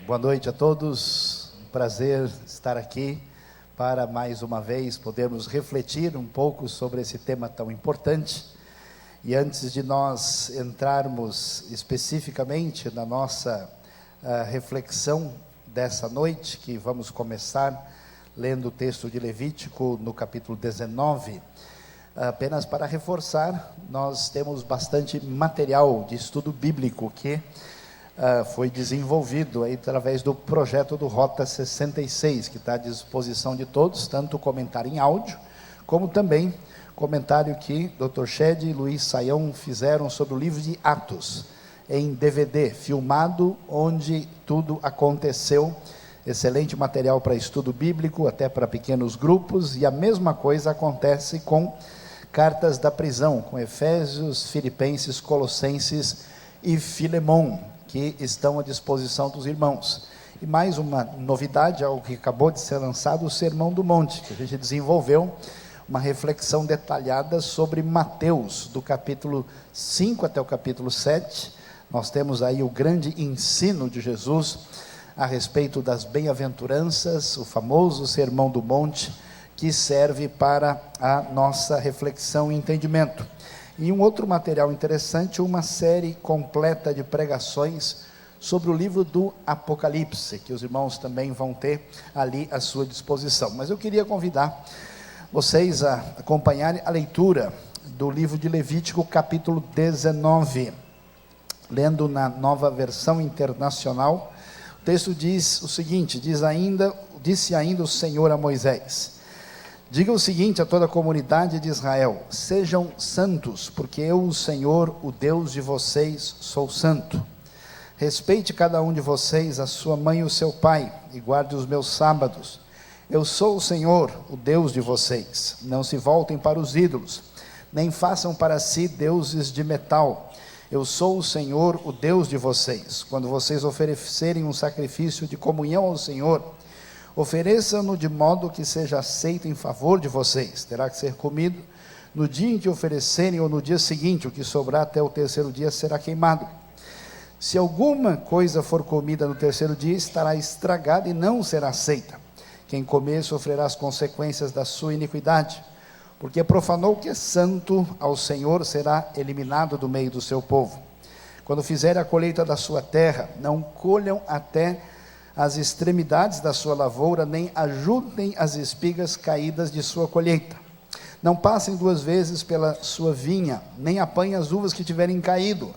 Boa noite a todos, um prazer estar aqui para mais uma vez podermos refletir um pouco sobre esse tema tão importante. E antes de nós entrarmos especificamente na nossa reflexão dessa noite, que vamos começar lendo o texto de Levítico no capítulo 19, apenas para reforçar, nós temos bastante material de estudo bíblico que foi desenvolvido aí através do projeto do Rota 66, que está à disposição de todos, tanto o comentário em áudio, como também comentário que Dr. Shed e Luiz Saião fizeram sobre o livro de Atos, em DVD, filmado, onde tudo aconteceu. Excelente material para estudo bíblico, até para pequenos grupos, e a mesma coisa acontece com cartas da prisão, com Efésios, Filipenses, Colossenses e Filemão, que estão à disposição dos irmãos. E mais uma novidade, algo que acabou de ser lançado, o Sermão do Monte, que a gente desenvolveu uma reflexão detalhada sobre Mateus, do capítulo 5 até o capítulo 7, nós temos aí o grande ensino de Jesus a respeito das bem-aventuranças, o famoso Sermão do Monte, que serve para a nossa reflexão e entendimento. E um outro material interessante, uma série completa de pregações sobre o livro do Apocalipse, que os irmãos também vão ter ali à sua disposição. Mas eu queria convidar vocês a acompanharem a leitura do livro de Levítico, capítulo 19, lendo na Nova Versão Internacional. O texto diz o seguinte, disse ainda o Senhor a Moisés: diga o seguinte a toda a comunidade de Israel: sejam santos, porque eu, o Senhor, o Deus de vocês, sou santo. Respeite cada um de vocês a sua mãe e o seu pai, e guarde os meus sábados. Eu sou o Senhor, o Deus de vocês. Não se voltem para os ídolos, nem façam para si deuses de metal. Eu sou o Senhor, o Deus de vocês. Quando vocês oferecerem um sacrifício de comunhão ao Senhor, ofereçam-no de modo que seja aceito em favor de vocês. Terá que ser comido no dia em que oferecerem ou no dia seguinte. O que sobrar até o terceiro dia será queimado. Se alguma coisa for comida no terceiro dia, estará estragada e não será aceita. Quem comer sofrerá as consequências da sua iniquidade, porque profanou o que é santo ao Senhor, será eliminado do meio do seu povo. Quando fizerem a colheita da sua terra, não colham até as extremidades da sua lavoura, nem ajuntem as espigas caídas de sua colheita. Não passem duas vezes pela sua vinha, nem apanhem as uvas que tiverem caído.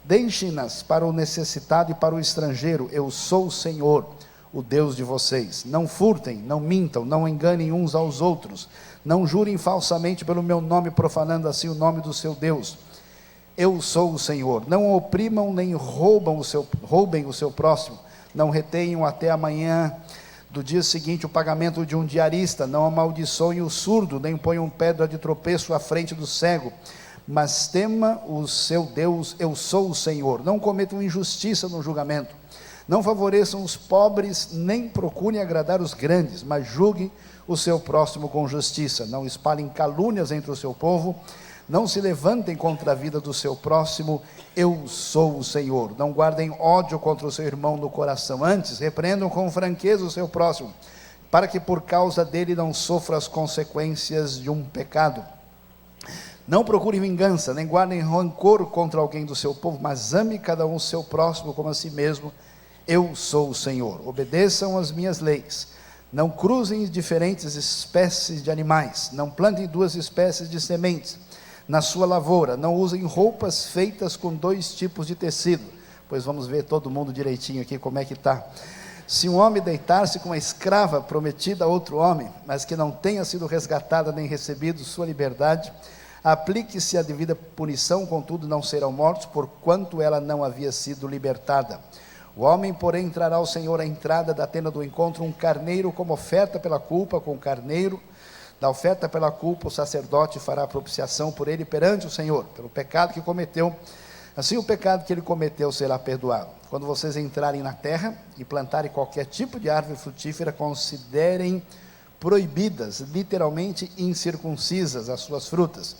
Deixem-nas para o necessitado e para o estrangeiro. Eu sou o Senhor, o Deus de vocês. Não furtem, não mintam, não enganem uns aos outros. Não jurem falsamente pelo meu nome, profanando assim o nome do seu Deus. Eu sou o Senhor. Não oprimam nem roubem o seu próximo. Não retenham até amanhã do dia seguinte o pagamento de um diarista. Não amaldiçoem o surdo, nem ponham pedra de tropeço à frente do cego. Mas tema o seu Deus, eu sou o Senhor. Não cometam injustiça no julgamento. Não favoreçam os pobres, nem procurem agradar os grandes, mas julguem o seu próximo com justiça. Não espalhem calúnias entre o seu povo. Não se levantem contra a vida do seu próximo. Eu sou o Senhor. Não guardem ódio contra o seu irmão no coração. Antes, repreendam com franqueza o seu próximo, para que por causa dele não sofra as consequências de um pecado. Não procurem vingança, nem guardem rancor contra alguém do seu povo, mas ame cada um o seu próximo como a si mesmo. Eu sou o Senhor. Obedeçam as minhas leis. Não cruzem diferentes espécies de animais. Não plantem duas espécies de sementes na sua lavoura. Não usem roupas feitas com dois tipos de tecido. Pois vamos ver todo mundo direitinho aqui como é que está. Se um homem deitar-se com uma escrava prometida a outro homem, mas que não tenha sido resgatada nem recebido sua liberdade, aplique-se a devida punição, contudo não serão mortos, porquanto ela não havia sido libertada. O homem, porém, trará ao Senhor à entrada da tenda do encontro um carneiro como oferta pela culpa. Com o carneiro da oferta pela culpa, o sacerdote fará propiciação por ele perante o Senhor, pelo pecado que cometeu. Assim o pecado que ele cometeu será perdoado. Quando vocês entrarem na terra e plantarem qualquer tipo de árvore frutífera, considerem proibidas, literalmente incircuncisas, as suas frutas.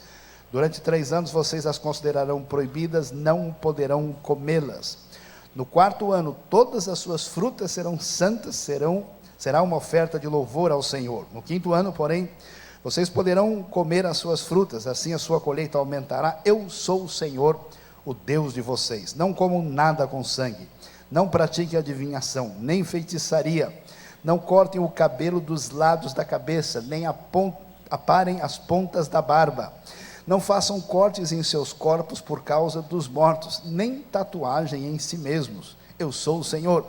Durante 3 anos vocês as considerarão proibidas, não poderão comê-las. No 4º ano, todas as suas frutas serão santas, será uma oferta de louvor ao Senhor. No 5º ano, porém, vocês poderão comer as suas frutas, assim a sua colheita aumentará. Eu sou o Senhor, o Deus de vocês. Não comam nada com sangue, não pratiquem adivinhação, nem feitiçaria, não cortem o cabelo dos lados da cabeça, nem aparem as pontas da barba, não façam cortes em seus corpos por causa dos mortos, nem tatuagem em si mesmos. Eu sou o Senhor.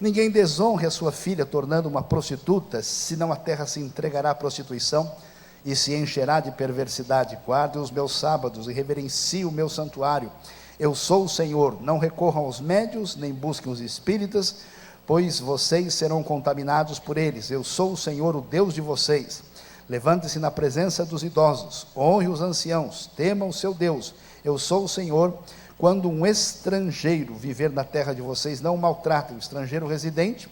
Ninguém desonre a sua filha tornando uma prostituta, senão a terra se entregará à prostituição e se encherá de perversidade. Guardem os meus sábados e reverenciem o meu santuário. Eu sou o Senhor. Não recorram aos médios, nem busquem os espíritas, pois vocês serão contaminados por eles. Eu sou o Senhor, o Deus de vocês. Levante-se na presença dos idosos, honre os anciãos, temam o seu Deus. Eu sou o Senhor. Quando um estrangeiro viver na terra de vocês, não o maltratem. O estrangeiro residente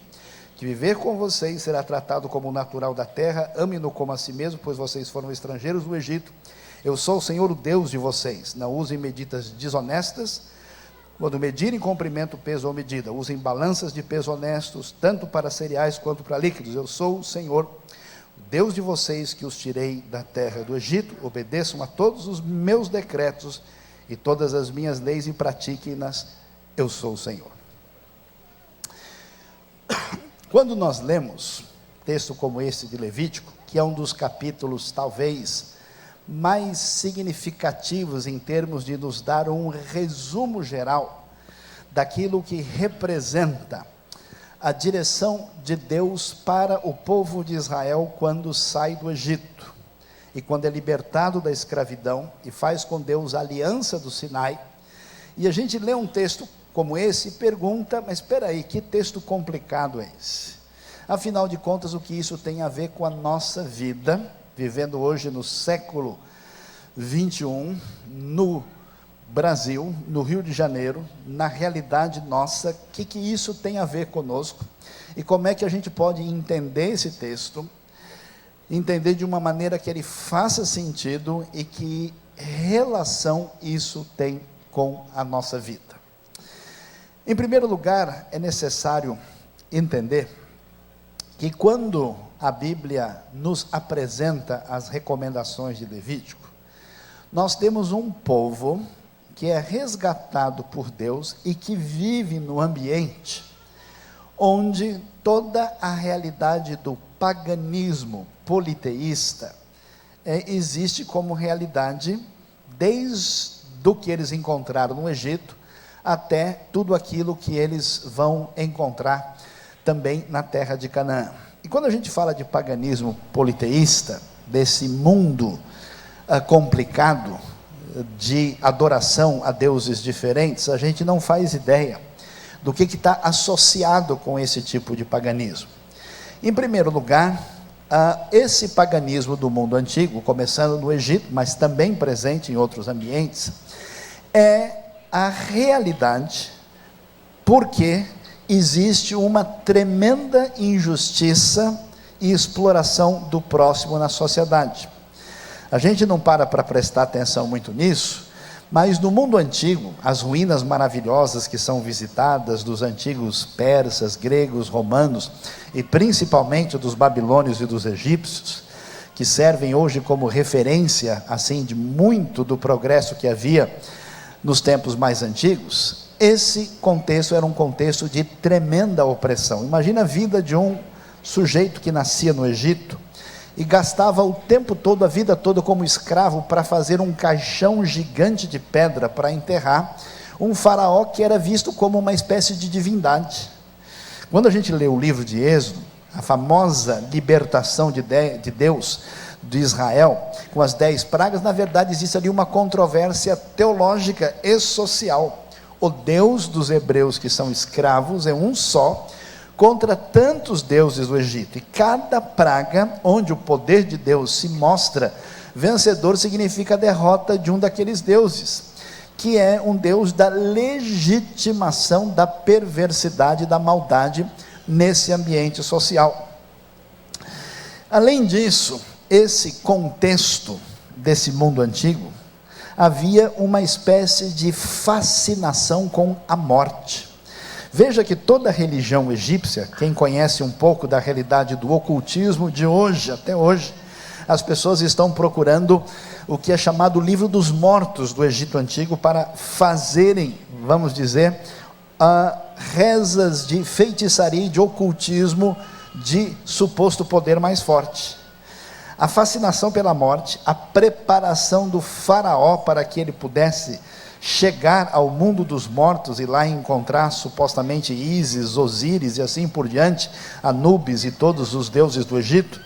que viver com vocês será tratado como natural da terra. Ame-no como a si mesmo, pois vocês foram estrangeiros no Egito. Eu sou o Senhor, o Deus de vocês. Não usem medidas desonestas. Quando medirem comprimento, peso ou medida, usem balanças de peso honestos, tanto para cereais quanto para líquidos. Eu sou o Senhor, o Deus de vocês, que os tirei da terra do Egito. Obedeçam a todos os meus decretos e todas as minhas leis e pratiquem-nas. Eu sou o Senhor. Quando nós lemos texto como esse de Levítico, que é um dos capítulos talvez mais significativos em termos de nos dar um resumo geral daquilo que representa a direção de Deus para o povo de Israel quando sai do Egito e quando é libertado da escravidão e faz com Deus a aliança do Sinai. E a gente lê um texto como esse e pergunta, mas espera aí, que texto complicado é esse? Afinal de contas, o que isso tem a ver com a nossa vida, vivendo hoje no século 21, no Brasil, no Rio de Janeiro, na realidade nossa, o que isso tem a ver conosco? E como é que a gente pode entender esse texto, entender de uma maneira que ele faça sentido e que relação isso tem com a nossa vida? Em primeiro lugar, é necessário entender que quando a Bíblia nos apresenta as recomendações de Levítico, nós temos um povo que é resgatado por Deus e que vive no ambiente onde toda a realidade do paganismo politeísta existe como realidade, desde o que eles encontraram no Egito, até tudo aquilo que eles vão encontrar também na terra de Canaã. E quando a gente fala de paganismo politeísta, desse mundo complicado de adoração a deuses diferentes, a gente não faz ideia do que está associado com esse tipo de paganismo. Em primeiro lugar, esse paganismo do mundo antigo, começando no Egito, mas também presente em outros ambientes, é a realidade, porque existe uma tremenda injustiça e exploração do próximo na sociedade. A gente não para prestar atenção muito nisso, mas no mundo antigo, as ruínas maravilhosas que são visitadas dos antigos persas, gregos, romanos, e principalmente dos babilônios e dos egípcios, que servem hoje como referência, assim, de muito do progresso que havia nos tempos mais antigos, esse contexto era um contexto de tremenda opressão. Imagina a vida de um sujeito que nascia no Egito e gastava o tempo todo, a vida toda como escravo, para fazer um caixão gigante de pedra para enterrar um faraó que era visto como uma espécie de divindade. Quando a gente lê o livro de Êxodo, a famosa libertação de Deus de Israel, com as 10 pragas, na verdade existe ali uma controvérsia teológica e social. O Deus dos hebreus que são escravos é um só, contra tantos deuses do Egito, e cada praga, onde o poder de Deus se mostra vencedor, significa a derrota de um daqueles deuses, que é um Deus da legitimação da perversidade e da maldade nesse ambiente social. Além disso, esse contexto desse mundo antigo, havia uma espécie de fascinação com a morte. Veja que toda a religião egípcia, quem conhece um pouco da realidade do ocultismo de hoje, até hoje, as pessoas estão procurando o que é chamado livro dos mortos do Egito Antigo para fazerem, vamos dizer, rezas de feitiçaria e de ocultismo de suposto poder mais forte. A fascinação pela morte, a preparação do faraó para que ele pudesse chegar ao mundo dos mortos e lá encontrar supostamente Ísis, Osíris e assim por diante, Anubis e todos os deuses do Egito,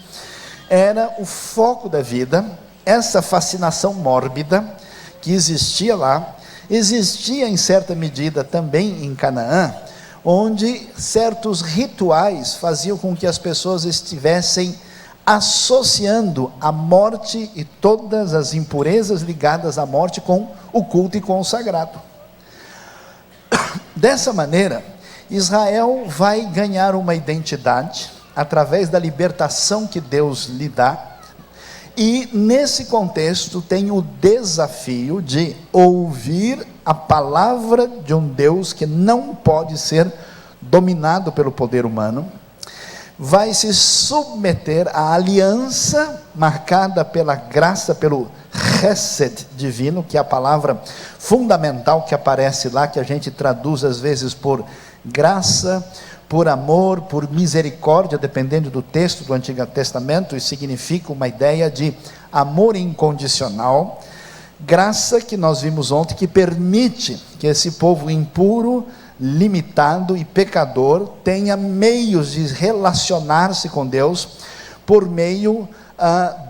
era o foco da vida. Essa fascinação mórbida que existia lá, existia em certa medida também em Canaã, onde certos rituais faziam com que as pessoas estivessem associando a morte e todas as impurezas ligadas à morte com o culto e com o sagrado. Dessa maneira, Israel vai ganhar uma identidade através da libertação que Deus lhe dá, e nesse contexto tem o desafio de ouvir a palavra de um Deus que não pode ser dominado pelo poder humano, vai se submeter à aliança marcada pela graça, pelo Hesed divino, que é a palavra fundamental que aparece lá, que a gente traduz às vezes por graça, por amor, por misericórdia, dependendo do texto do Antigo Testamento, isso significa uma ideia de amor incondicional, graça que nós vimos ontem, que permite que esse povo impuro, limitado e pecador tenha meios de relacionar-se com Deus por meio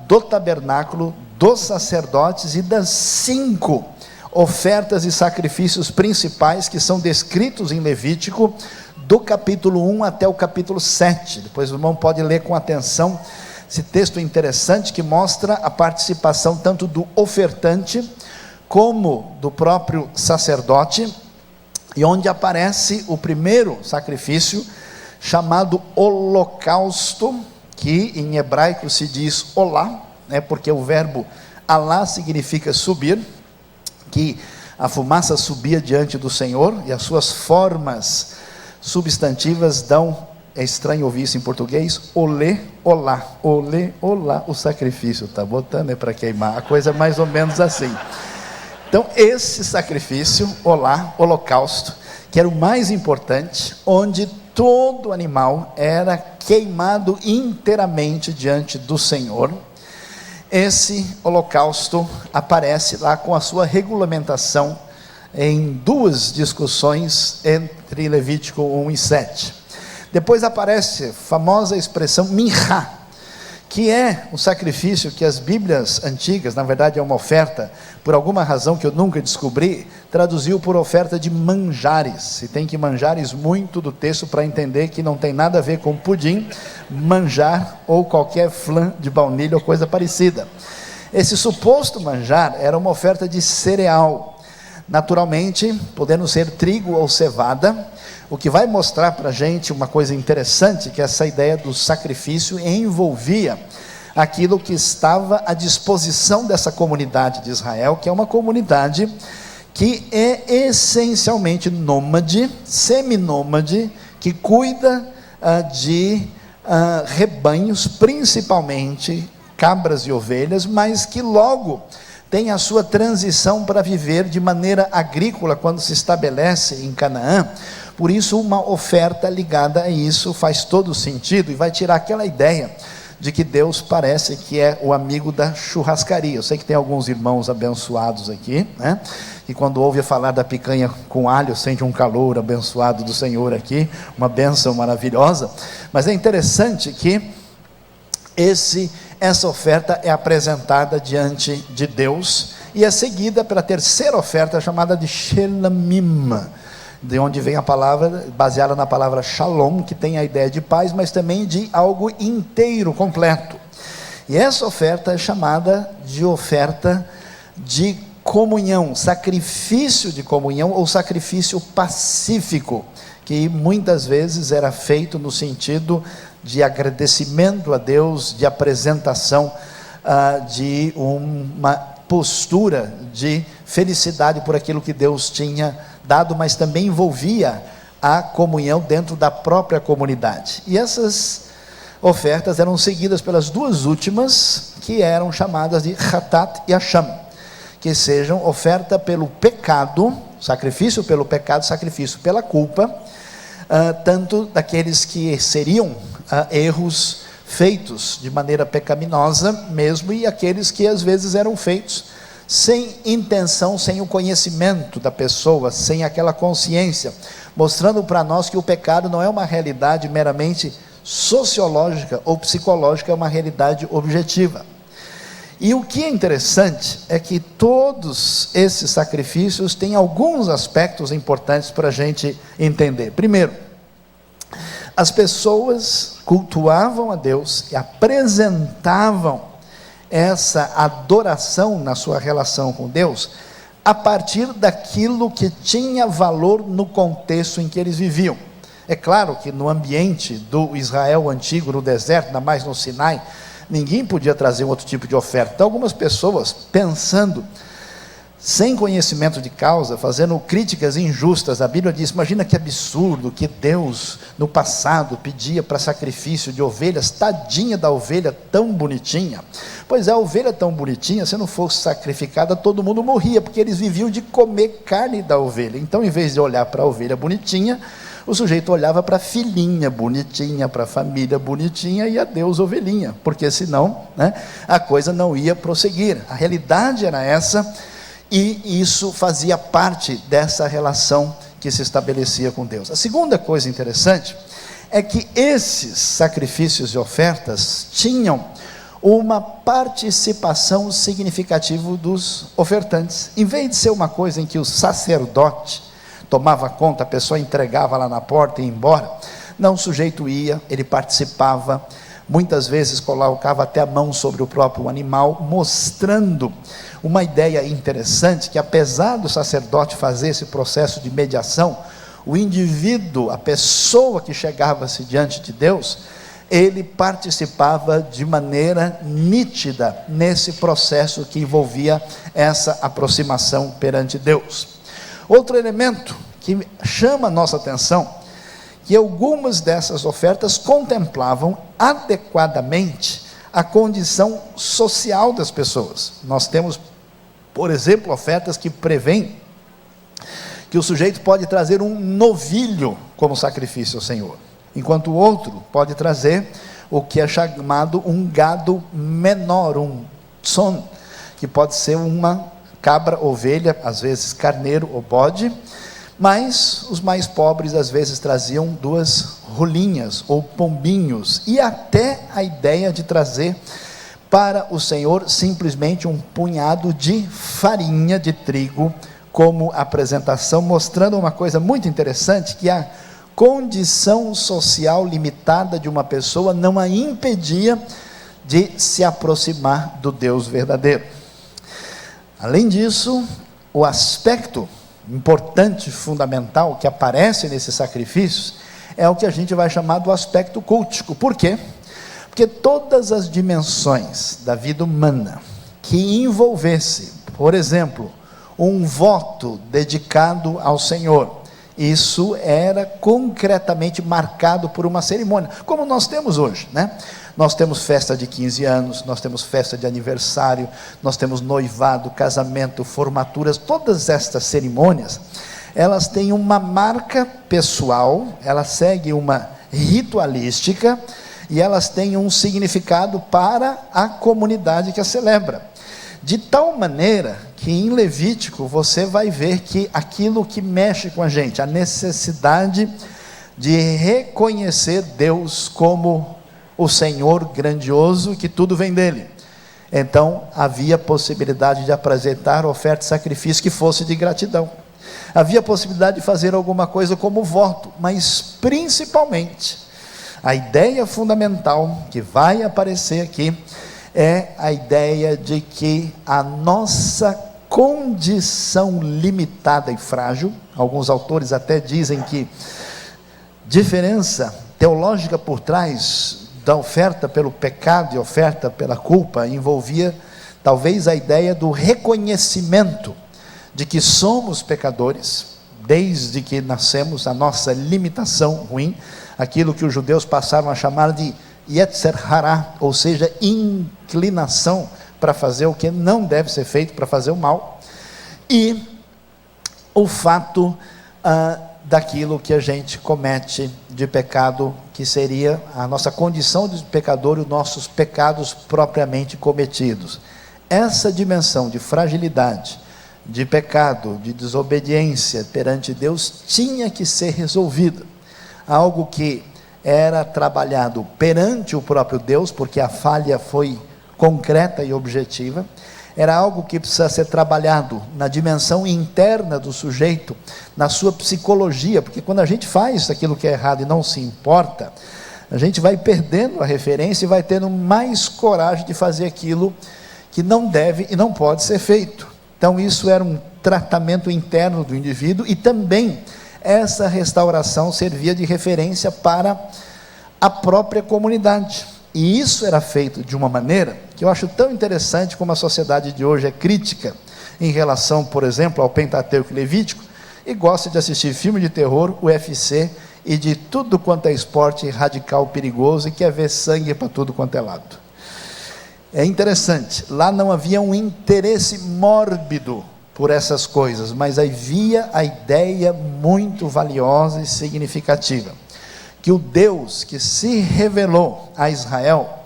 do tabernáculo, dos sacerdotes e das 5 ofertas e sacrifícios principais que são descritos em Levítico, do capítulo 1 até o capítulo 7, depois o irmão pode ler com atenção, esse texto interessante que mostra a participação tanto do ofertante, como do próprio sacerdote, e onde aparece o primeiro sacrifício, chamado holocausto, que em hebraico se diz olá, porque o verbo alá significa subir, que a fumaça subia diante do Senhor, e as suas formas substantivas dão, é estranho ouvir isso em português, olê, olá, o sacrifício, está botando para queimar, a coisa é mais ou menos assim. Então esse sacrifício, olá, holocausto, que era o mais importante, onde todo animal era queimado inteiramente diante do Senhor, esse holocausto aparece lá com a sua regulamentação em 2 discussões entre Levítico 1 e 7. Depois aparece a famosa expressão minhá, que é o sacrifício que as Bíblias antigas, na verdade é uma oferta, por alguma razão que eu nunca descobri, traduziu por oferta de manjares, e tem que manjares muito do texto para entender que não tem nada a ver com pudim, manjar ou qualquer flan de baunilha ou coisa parecida. Esse suposto manjar era uma oferta de cereal, naturalmente podendo ser trigo ou cevada, o que vai mostrar para a gente uma coisa interessante, que essa ideia do sacrifício envolvia aquilo que estava à disposição dessa comunidade de Israel, que é uma comunidade que é essencialmente nômade, seminômade, que cuida de rebanhos, principalmente cabras e ovelhas, mas que logo tem a sua transição para viver de maneira agrícola quando se estabelece em Canaã. Por isso uma oferta ligada a isso faz todo sentido, e vai tirar aquela ideia de que Deus parece que é o amigo da churrascaria. Eu sei que tem alguns irmãos abençoados aqui, que quando ouve falar da picanha com alho, sente um calor abençoado do Senhor aqui, uma bênção maravilhosa, mas é interessante que essa oferta é apresentada diante de Deus, e é seguida pela terceira oferta, chamada de Shelamim, de onde vem a palavra, baseada na palavra Shalom, que tem a ideia de paz, mas também de algo inteiro, completo. E essa oferta é chamada de oferta de comunhão, sacrifício de comunhão, ou sacrifício pacífico, que muitas vezes era feito no sentido de agradecimento a Deus, de apresentação de uma postura de felicidade por aquilo que Deus tinha dado, mas também envolvia a comunhão dentro da própria comunidade. E essas ofertas eram seguidas pelas duas últimas, que eram chamadas de Hatat e Asham, que sejam oferta pelo pecado, sacrifício pelo pecado, sacrifício pela culpa, tanto daqueles que seriam erros feitos de maneira pecaminosa mesmo, e aqueles que às vezes eram feitos sem intenção, sem o conhecimento da pessoa, sem aquela consciência, mostrando para nós que o pecado não é uma realidade meramente sociológica ou psicológica, é uma realidade objetiva. E o que é interessante é que todos esses sacrifícios têm alguns aspectos importantes para a gente entender. Primeiro, as pessoas cultuavam a Deus e apresentavam essa adoração na sua relação com Deus a partir daquilo que tinha valor no contexto em que eles viviam. É claro que no ambiente do Israel antigo, no deserto, ainda mais no Sinai, ninguém podia trazer outro tipo de oferta. Então, algumas pessoas, pensando, sem conhecimento de causa, fazendo críticas injustas, a Bíblia diz, imagina que absurdo que Deus no passado pedia para sacrifício de ovelhas, tadinha da ovelha tão bonitinha. Pois é, a ovelha tão bonitinha, se não fosse sacrificada, todo mundo morria, porque eles viviam de comer carne da ovelha. Então, em vez de olhar para a ovelha bonitinha, o sujeito olhava para a filhinha bonitinha, para a família bonitinha e a Deus ovelhinha, porque senão, a coisa não ia prosseguir. A realidade era essa, e isso fazia parte dessa relação que se estabelecia com Deus. A segunda coisa interessante é que esses sacrifícios e ofertas tinham uma participação significativa dos ofertantes. Em vez de ser uma coisa em que o sacerdote tomava conta, a pessoa entregava lá na porta e ia embora, não, o sujeito ia, ele participava, muitas vezes colocava até a mão sobre o próprio animal, mostrando uma ideia interessante, que apesar do sacerdote fazer esse processo de mediação, o indivíduo, a pessoa que chegava-se diante de Deus, ele participava de maneira nítida nesse processo que envolvia essa aproximação perante Deus. Outro elemento que chama a nossa atenção, que algumas dessas ofertas contemplavam adequadamente a condição social das pessoas. Nós temos, por exemplo, ofertas que prevêem que o sujeito pode trazer um novilho como sacrifício ao Senhor, enquanto o outro pode trazer o que é chamado um gado menor, um tson, que pode ser uma cabra, ovelha, às vezes carneiro ou bode, mas os mais pobres às vezes traziam 2 rolinhas ou pombinhos, e até a ideia de trazer para o Senhor simplesmente um punhado de farinha de trigo como apresentação, mostrando uma coisa muito interessante, que a condição social limitada de uma pessoa não a impedia de se aproximar do Deus verdadeiro. Além disso, o aspecto importante, fundamental, que aparece nesses sacrifícios, é o que a gente vai chamar do aspecto cultico. Por quê? Porque todas as dimensões da vida humana que envolvesse, por exemplo, um voto dedicado ao Senhor, isso era concretamente marcado por uma cerimônia, como nós temos hoje, Nós temos festa de 15 anos, nós temos festa de aniversário, nós temos noivado, casamento, formaturas, todas estas cerimônias, elas têm uma marca pessoal, elas seguem uma ritualística, e elas têm um significado para a comunidade que a celebra, de tal maneira que em Levítico você vai ver que aquilo que mexe com a gente, a necessidade de reconhecer Deus como o Senhor grandioso, que tudo vem dele. Então havia possibilidade de apresentar oferta e sacrifício que fosse de gratidão, havia possibilidade de fazer alguma coisa como voto, mas principalmente a ideia fundamental que vai aparecer aqui é a ideia de que a nossa condição limitada e frágil, alguns autores até dizem que diferença teológica por trás da oferta pelo pecado e oferta pela culpa envolvia talvez a ideia do reconhecimento de que somos pecadores, desde que nascemos, a nossa limitação ruim, aquilo que os judeus passaram a chamar de Yetzer Hará, ou seja, inclinação para fazer o que não deve ser feito, para fazer o mal, e o fato daquilo que a gente comete de pecado, que seria a nossa condição de pecador e os nossos pecados propriamente cometidos. Essa dimensão de fragilidade, de pecado, de desobediência perante Deus, tinha que ser resolvida. Algo que era trabalhado perante o próprio Deus, porque a falha foi concreta e objetiva. Era algo que precisa ser trabalhado na dimensão interna do sujeito, na sua psicologia, porque quando a gente faz aquilo que é errado e não se importa, a gente vai perdendo a referência e vai tendo mais coragem de fazer aquilo que não deve e não pode ser feito. Então isso era um tratamento interno do indivíduo, e também essa restauração servia de referência para a própria comunidade. E isso era feito de uma maneira que eu acho tão interessante, como a sociedade de hoje é crítica em relação, por exemplo, ao Pentateuco e Levítico, e gosta de assistir filme de terror, UFC e de tudo quanto é esporte radical perigoso, e quer ver sangue para tudo quanto é lado. É interessante, lá não havia um interesse mórbido por essas coisas, mas havia a ideia muito valiosa e significativa, que o Deus que se revelou a Israel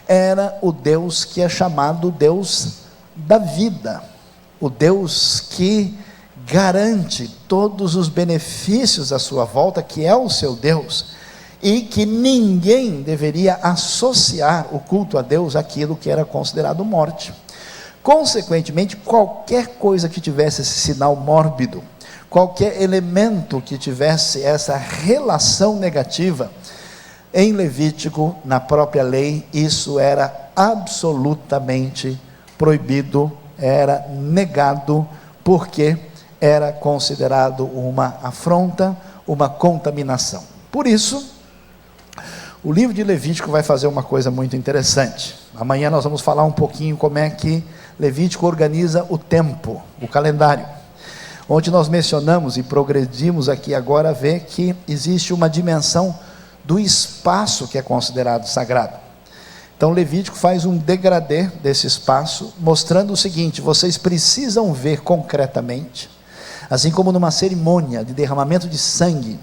era o Deus que é chamado Deus da vida, o Deus que garante todos os benefícios à sua volta, que é o seu Deus, e que ninguém deveria associar o culto a Deus àquilo que era considerado morte. Consequentemente, qualquer coisa que tivesse esse sinal mórbido, qualquer elemento que tivesse essa relação negativa, em Levítico, na própria lei, isso era absolutamente proibido, era negado, porque era considerado uma afronta, uma contaminação. Por isso, o livro de Levítico vai fazer uma coisa muito interessante. Amanhã nós vamos falar um pouquinho como é que Levítico organiza o tempo, o calendário. Onde nós mencionamos e progredimos aqui agora a ver que existe uma dimensão do espaço que é considerado sagrado. Então Levítico faz um degradê desse espaço, mostrando o seguinte: vocês precisam ver concretamente, assim como numa cerimônia de derramamento de sangue,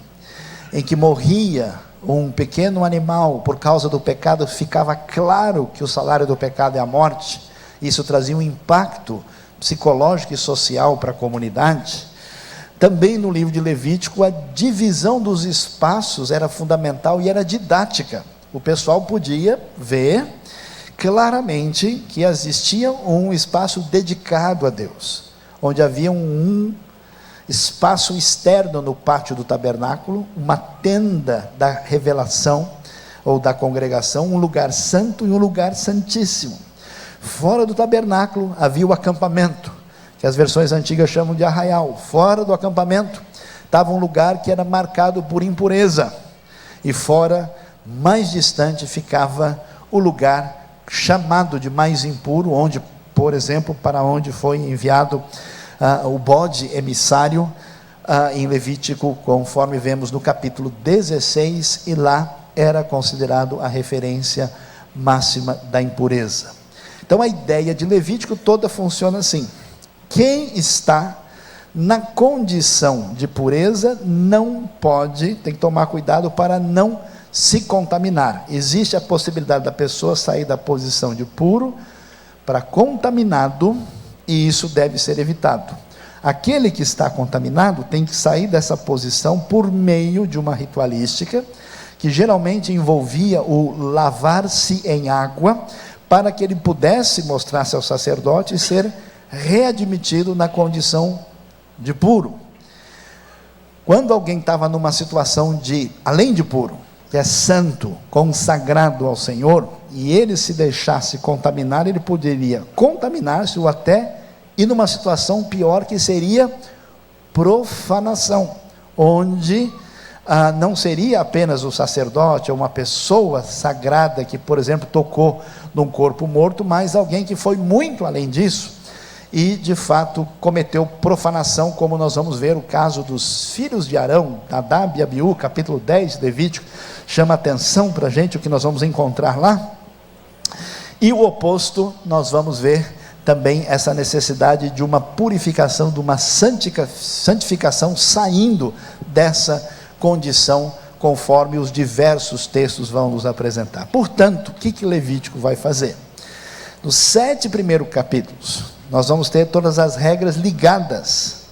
em que morria um pequeno animal por causa do pecado, ficava claro que o salário do pecado é a morte. Isso trazia um impacto psicológico e social para a comunidade. Também no livro de Levítico, a divisão dos espaços era fundamental e era didática. O pessoal podia ver claramente que existia um espaço dedicado a Deus, onde havia um espaço externo no pátio do tabernáculo, uma tenda da revelação ou da congregação, um lugar santo e um lugar santíssimo. Fora do tabernáculo havia o acampamento, que as versões antigas chamam de arraial. Fora do acampamento estava um lugar que era marcado por impureza, e fora, mais distante, ficava o lugar chamado de mais impuro, onde, por exemplo, para onde foi enviado o bode emissário, em Levítico, conforme vemos no capítulo 16, e lá era considerado a referência máxima da impureza. Então a ideia de Levítico toda funciona assim: quem está na condição de pureza não pode, tem que tomar cuidado para não se contaminar. Existe a possibilidade da pessoa sair da posição de puro para contaminado, e isso deve ser evitado. Aquele que está contaminado tem que sair dessa posição por meio de uma ritualística, que geralmente envolvia o lavar-se em água, para que ele pudesse mostrar-se ao sacerdote e ser readmitido na condição de puro. Quando alguém estava numa situação de, além de puro, que é santo, consagrado ao Senhor, e ele se deixasse contaminar, ele poderia contaminar-se ou até ir numa situação pior, que seria profanação, onde não seria apenas o sacerdote ou uma pessoa sagrada que, por exemplo, tocou num corpo morto, mas alguém que foi muito além disso. e de fato cometeu profanação, como nós vamos ver o caso dos filhos de Arão, Nadab e Abiú, capítulo 10 de Levítico, chama atenção para a gente o que nós vamos encontrar lá. E o oposto, nós vamos ver também essa necessidade de uma purificação, de uma santificação, saindo dessa condição, conforme os diversos textos vão nos apresentar. Portanto, o que Levítico vai fazer? Nos 7 primeiros capítulos, nós vamos ter todas as regras ligadas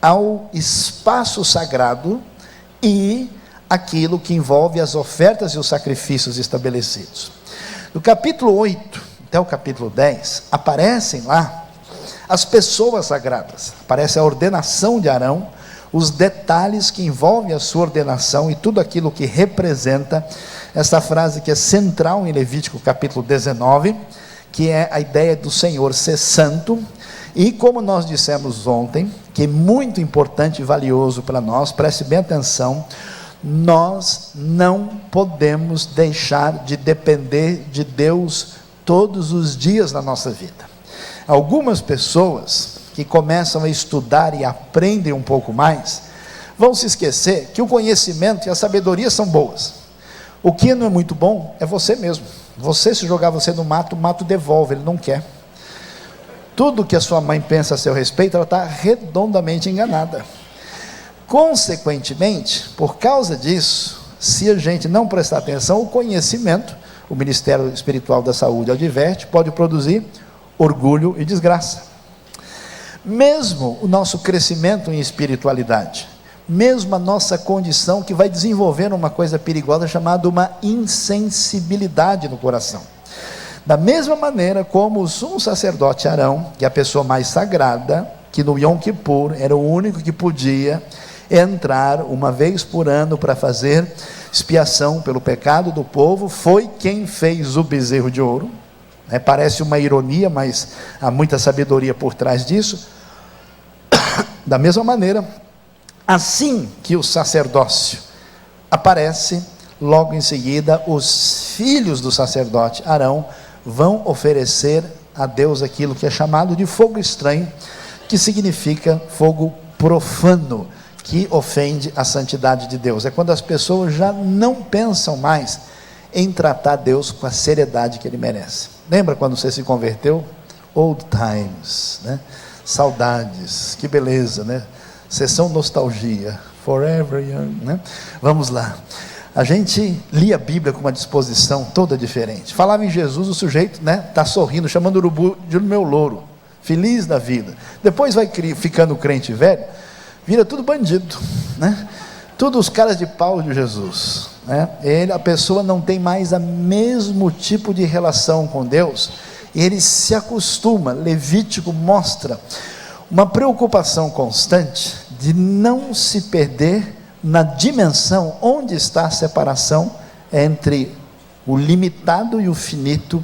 ao espaço sagrado e aquilo que envolve as ofertas e os sacrifícios estabelecidos. Do capítulo 8 até o capítulo 10, aparecem lá as pessoas sagradas, aparece a ordenação de Arão, os detalhes que envolvem a sua ordenação e tudo aquilo que representa essa frase que é central em Levítico capítulo 19, que é a ideia do Senhor ser santo. E como nós dissemos ontem, que é muito importante e valioso para nós, preste bem atenção, nós não podemos deixar de depender de Deus todos os dias na nossa vida. Algumas pessoas que começam a estudar e aprendem um pouco mais, vão se esquecer que o conhecimento e a sabedoria são boas. O que não é muito bom é você mesmo. Você, se jogar você no mato, o mato devolve, ele não quer. Tudo que a sua mãe pensa a seu respeito, ela está redondamente enganada. Consequentemente, por causa disso, se a gente não prestar atenção, o conhecimento, o Ministério Espiritual da Saúde adverte, pode produzir orgulho e desgraça. Mesmo o nosso crescimento em espiritualidade, mesmo a nossa condição, que vai desenvolvendo uma coisa perigosa chamada uma insensibilidade no coração. Da mesma maneira como o sumo sacerdote Arão, que é a pessoa mais sagrada, que no Yom Kippur era o único que podia entrar uma vez por ano para fazer expiação pelo pecado do povo, foi quem fez o bezerro de ouro. Parece uma ironia, mas há muita sabedoria por trás disso. Da mesma maneira, assim que o sacerdócio aparece, logo em seguida, os filhos do sacerdote Arão vão oferecer a Deus aquilo que é chamado de fogo estranho, que significa fogo profano, que ofende a santidade de Deus. É quando as pessoas já não pensam mais em tratar Deus com a seriedade que Ele merece. Lembra quando você se converteu? Old times, né? Saudades, que beleza, né? Sessão nostalgia, forever young, né? Vamos lá. A gente lia a Bíblia com uma disposição toda diferente. Falava em Jesus, o sujeito, né, está sorrindo, chamando o urubu de meu louro, feliz da vida. Depois vai ficando crente velho, vira tudo bandido, né? Tudo os caras de pau de Jesus, né? A pessoa não tem mais o mesmo tipo de relação com Deus, e ele se acostuma. Levítico mostra uma preocupação constante de não se perder na dimensão onde está a separação entre o limitado e o finito,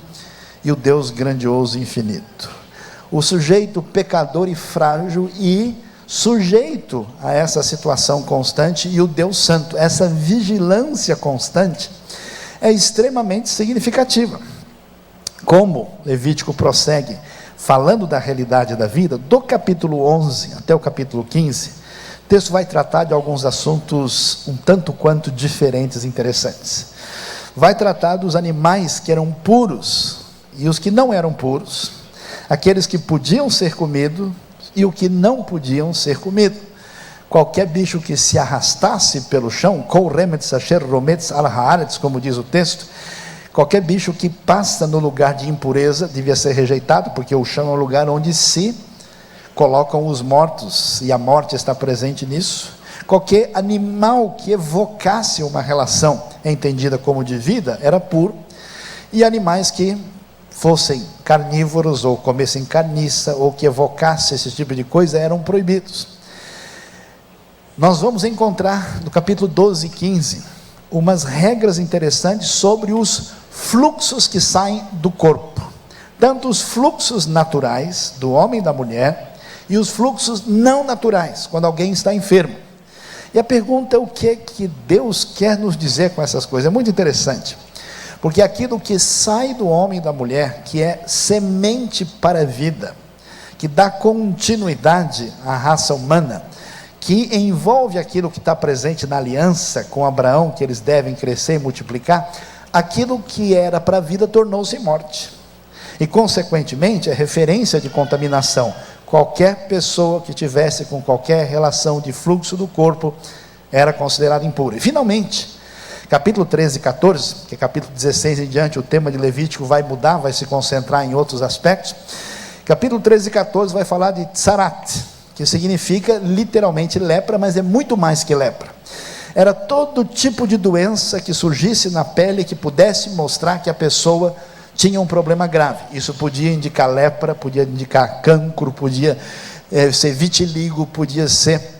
e o Deus grandioso e infinito. O sujeito pecador e frágil e sujeito a essa situação constante, e o Deus santo. Essa vigilância constante é extremamente significativa. Como Levítico prossegue, falando da realidade da vida, do capítulo 11 até o capítulo 15, o texto vai tratar de alguns assuntos um tanto quanto diferentes e interessantes. Vai tratar dos animais que eram puros e os que não eram puros, aqueles que podiam ser comidos e o que não podiam ser comido. Qualquer bicho que se arrastasse pelo chão, como diz o texto, qualquer bicho que passa no lugar de impureza devia ser rejeitado, porque o chão é um lugar onde se colocam os mortos, e a morte está presente nisso. Qualquer animal que evocasse uma relação entendida como de vida era puro, e animais que fossem carnívoros ou comessem carniça ou que evocasse esse tipo de coisa eram proibidos. Nós vamos encontrar no capítulo 12 e 15 umas regras interessantes sobre os fluxos que saem do corpo, tanto os fluxos naturais do homem e da mulher e os fluxos não naturais, quando alguém está enfermo. E a pergunta é: o que é que Deus quer nos dizer com essas coisas? É muito interessante, porque aquilo que sai do homem e da mulher, que é semente para a vida, que dá continuidade à raça humana, que envolve aquilo que está presente na aliança com Abraão, que eles devem crescer e multiplicar, aquilo que era para a vida tornou-se morte, e consequentemente é referência de contaminação. Qualquer pessoa que tivesse com qualquer relação de fluxo do corpo era considerada impura. E finalmente, capítulo 13 e 14, que é capítulo 16 em diante, o tema de Levítico vai mudar, vai se concentrar em outros aspectos. Capítulo 13 e 14 vai falar de tsarat, que significa literalmente lepra, mas é muito mais que lepra. Era todo tipo de doença que surgisse na pele, que pudesse mostrar que a pessoa tinha um problema grave. Isso podia indicar lepra, podia indicar cancro, podia ser vitiligo, podia ser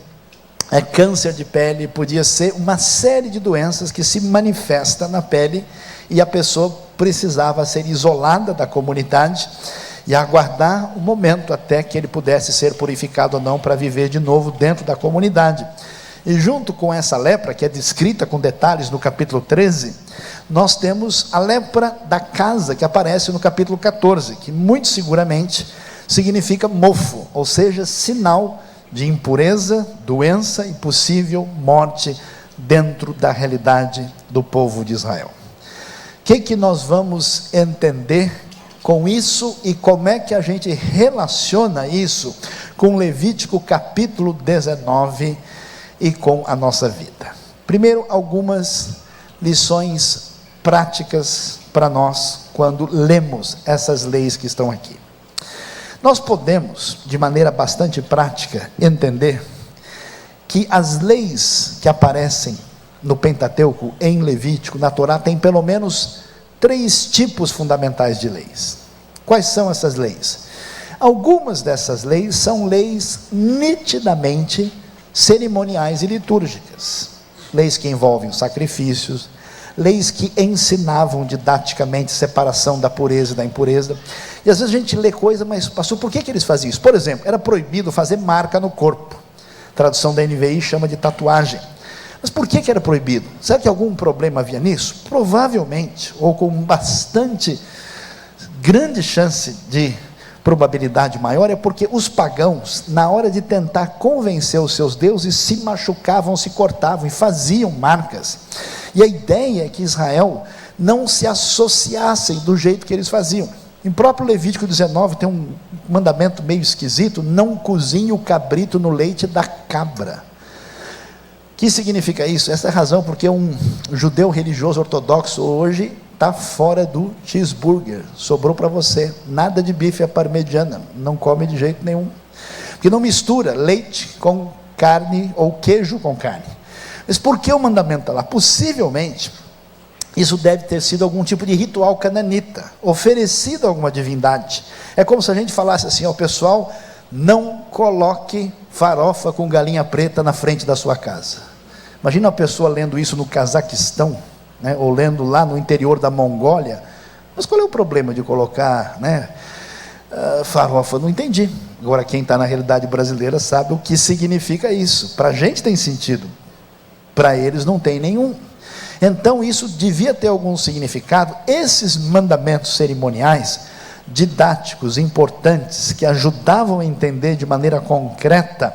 câncer de pele, podia ser uma série de doenças que se manifesta na pele, e a pessoa precisava ser isolada da comunidade e aguardar o momento até que ele pudesse ser purificado ou não, para viver de novo dentro da comunidade. E junto com essa lepra, que é descrita com detalhes no capítulo 13, nós temos a lepra da casa, que aparece no capítulo 14, que muito seguramente significa mofo, ou seja, sinal de impureza, doença e possível morte dentro da realidade do povo de Israel. O que nós vamos entender com isso, e como é que a gente relaciona isso com Levítico capítulo 19 e com a nossa vida? Primeiro, algumas lições práticas para nós quando lemos essas leis que estão aqui. Nós podemos, de maneira bastante prática, entender que as leis que aparecem no Pentateuco, em Levítico, na Torá, tem pelo menos 3 tipos fundamentais de leis. Quais são essas leis? Algumas dessas leis são leis nitidamente cerimoniais e litúrgicas, leis que envolvem os sacrifícios, leis que ensinavam didaticamente separação da pureza e da impureza. E às vezes a gente lê coisa, mas pastor, por que eles faziam isso? Por exemplo, era proibido fazer marca no corpo. A tradução da NVI chama de tatuagem. Mas por que era proibido? Será que algum problema havia nisso? Provavelmente, ou com bastante grande chance de probabilidade maior, é porque os pagãos, na hora de tentar convencer os seus deuses, se machucavam, se cortavam e faziam marcas. E a ideia é que Israel não se associassem do jeito que eles faziam. Em próprio Levítico 19 tem um mandamento meio esquisito: não cozinhe o cabrito no leite da cabra. O que significa isso? Essa é a razão porque um judeu religioso ortodoxo hoje está fora do cheeseburger. Sobrou para você, nada de bife à parmegiana, não come de jeito nenhum, porque não mistura leite com carne ou queijo com carne. Mas por que o mandamento está lá? Possivelmente isso deve ter sido algum tipo de ritual cananita, oferecido a alguma divindade. É como se a gente falasse assim: ó, pessoal, não coloque farofa com galinha preta na frente da sua casa. Imagina uma pessoa lendo isso no Cazaquistão, né, ou lendo lá no interior da Mongólia. Mas qual é o problema de colocar, né, farofa? Não entendi. Agora quem está na realidade brasileira sabe o que significa isso. Para a gente tem sentido, para eles não tem nenhum. Então isso devia ter algum significado. Esses mandamentos cerimoniais, didáticos, importantes, que ajudavam a entender de maneira concreta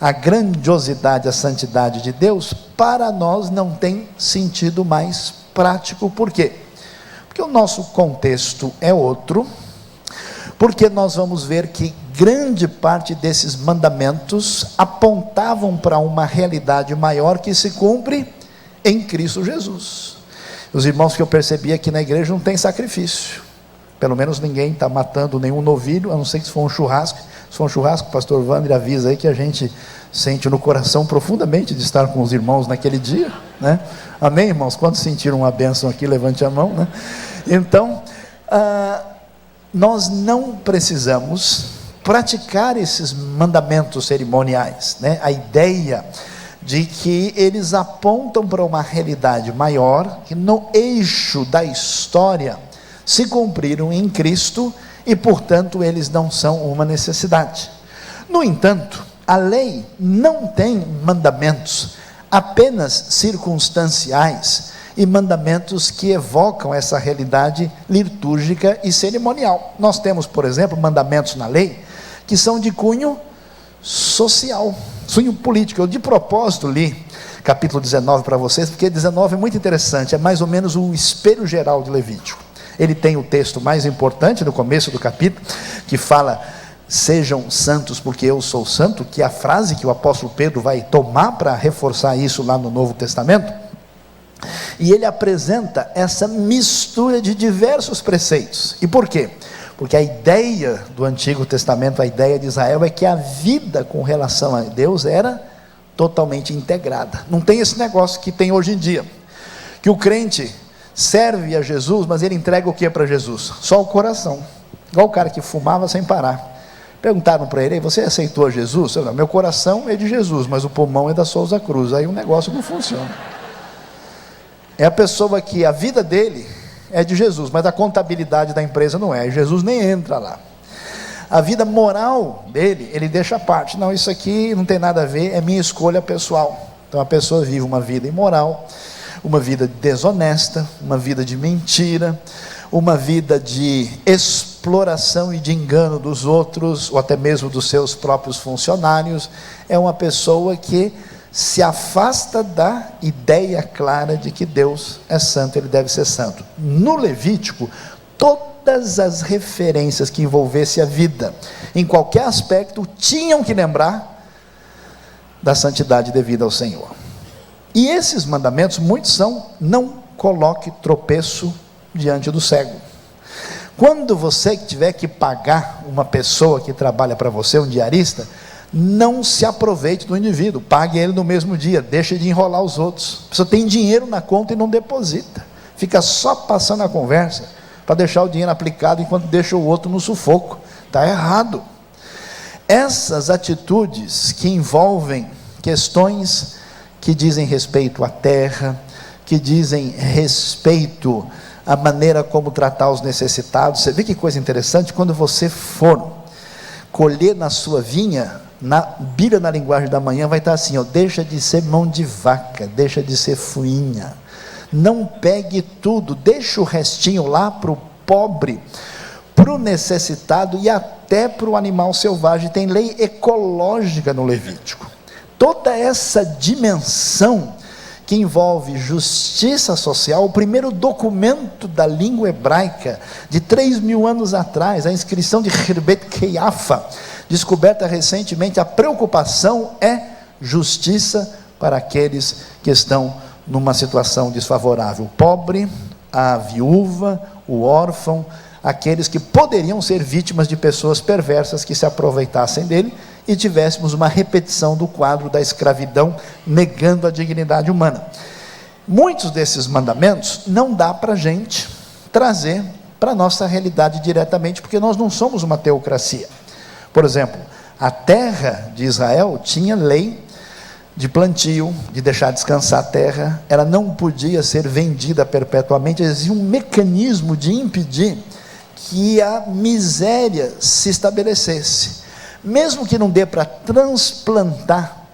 a grandiosidade, a santidade de Deus, para nós não tem sentido mais prático. Por quê? Porque o nosso contexto é outro, porque nós vamos ver que grande parte desses mandamentos apontavam para uma realidade maior que se cumpre em Cristo Jesus. Os irmãos, que eu percebi aqui na igreja, não tem sacrifício, pelo menos ninguém está matando nenhum novilho, a não ser que se for um churrasco. Se for um churrasco, o pastor Wander avisa aí que a gente sente no coração profundamente de estar com os irmãos naquele dia, né? Amém, irmãos? Quantos sentiram uma bênção aqui? Levante a mão, né? Então, nós não precisamos praticar esses mandamentos cerimoniais, né? A ideia de que eles apontam para uma realidade maior, que no eixo da história se cumpriram em Cristo, e portanto eles não são uma necessidade. No entanto, a lei não tem mandamentos apenas circunstanciais e mandamentos que evocam essa realidade litúrgica e cerimonial. Nós temos, por exemplo, mandamentos na lei que são de cunho social, cunho político. Eu de propósito li capítulo 19 para vocês, porque 19 é muito interessante, é mais ou menos o espelho geral de Levítico. Ele tem o texto mais importante no começo do capítulo, que fala: sejam santos porque eu sou santo, que é a frase que o apóstolo Pedro vai tomar para reforçar isso lá no Novo Testamento. E ele apresenta essa mistura de diversos preceitos. E por quê? Porque a ideia do Antigo Testamento, a ideia de Israel, é que a vida com relação a Deus era totalmente integrada. Não tem esse negócio que tem hoje em dia, que o crente serve a Jesus, mas ele entrega o que para Jesus? Só o coração. Igual o cara que fumava sem parar. Perguntaram para ele: você aceitou a Jesus? Eu, não, meu coração é de Jesus, mas o pulmão é da Souza Cruz. Aí o negócio não funciona. É a pessoa que a vida dele é de Jesus, mas a contabilidade da empresa não é, Jesus nem entra lá. A vida moral dele, ele deixa à parte. Não, isso aqui não tem nada a ver, é minha escolha pessoal. Então a pessoa vive uma vida imoral, uma vida desonesta, uma vida de mentira, uma vida de exploração e de engano dos outros, ou até mesmo dos seus próprios funcionários. É uma pessoa que se afasta da ideia clara de que Deus é santo, ele deve ser santo. No Levítico, todas as referências que envolvessem a vida, em qualquer aspecto, tinham que lembrar da santidade devida ao Senhor. E esses mandamentos, muitos são: não coloque tropeço diante do cego. Quando você tiver que pagar uma pessoa que trabalha para você, um diarista, não se aproveite do indivíduo, pague ele no mesmo dia, deixe de enrolar os outros. A pessoa tem dinheiro na conta e não deposita, fica só passando a conversa, para deixar o dinheiro aplicado, enquanto deixa o outro no sufoco. Está errado. Essas atitudes que envolvem questões que dizem respeito à terra, que dizem respeito à maneira como tratar os necessitados. Você vê que coisa interessante, quando você for colher na sua vinha, na Bíblia, na linguagem da manhã, vai estar assim, ó: deixa de ser mão de vaca, deixa de ser fuinha, não pegue tudo, deixa o restinho lá para o pobre, para o necessitado e até para o animal selvagem. Tem lei ecológica no Levítico. Toda essa dimensão que envolve justiça social, o primeiro documento da língua hebraica, de 3.000 anos atrás, a inscrição de Hirbet Keiafa, descoberta recentemente, a preocupação é justiça para aqueles que estão numa situação desfavorável: o pobre, a viúva, o órfão, aqueles que poderiam ser vítimas de pessoas perversas que se aproveitassem dele, e tivéssemos uma repetição do quadro da escravidão, negando a dignidade humana. Muitos desses mandamentos não dá para a gente trazer para a nossa realidade diretamente, porque nós não somos uma teocracia. Por exemplo, a terra de Israel tinha lei de plantio, de deixar descansar a terra, ela não podia ser vendida perpetuamente, existia um mecanismo de impedir que a miséria se estabelecesse. Mesmo que não dê para transplantar